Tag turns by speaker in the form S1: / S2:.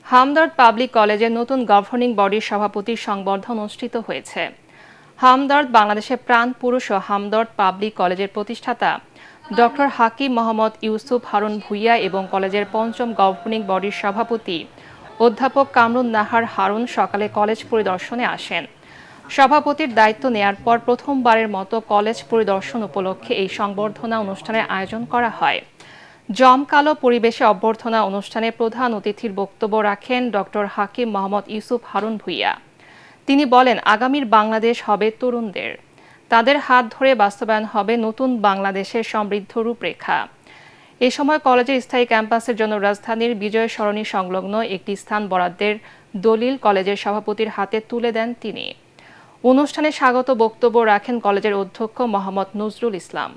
S1: Hamdard public কলেজের নতুন governing বডির সভাপতির সংবর্ধনা অনুষ্ঠিত হয়েছে। হামদর্দ বাংলাদেশের প্রাণ পুরুষ ও হামদর্দ পাবলিক কলেজের প্রতিষ্ঠাতা ডক্টর হাকিম মোহাম্মদ ইউসুফ হারুন ভূঁইয়া এবং কলেজের পঞ্চম গভর্নিং বডির সভাপতি অধ্যাপক কামরুন নাহার হারুন সকালে কলেজ পরিদর্শনে আসেন। সভাপতির দায়িত্ব নেয়ার পর প্রথমবারের মতো কলেজ পরিদর্শন উপলক্ষে এই সংবর্ধনা অনুষ্ঠানের আয়োজন করা হয়। জমকালো পরিবেশে অভ্যর্থনা অনুষ্ঠানে প্রধান অতিথির বক্তব্য রাখেন ডক্টর হাকিম মোহাম্মদ ইউসুফ হারুন ভূঁইয়া। তিনি বলেন, আগামীর বাংলাদেশ হবে তরুণদের, তাদের হাত ধরে বাস্তবায়ন হবে নতুন বাংলাদেশের সমৃদ্ধ রূপরেখা। এ সময় কলেজের স্থায়ী ক্যাম্পাসের জন্য রাজধানীর বিজয় সরণি সংলগ্ন একটি স্থান বরাদ্দের দলিল কলেজের সভাপতির হাতে তুলে দেন তিনি। অনুষ্ঠানে স্বাগত বক্তব্য রাখেন কলেজের অধ্যক্ষ মোহাম্মদ নজরুল ইসলাম।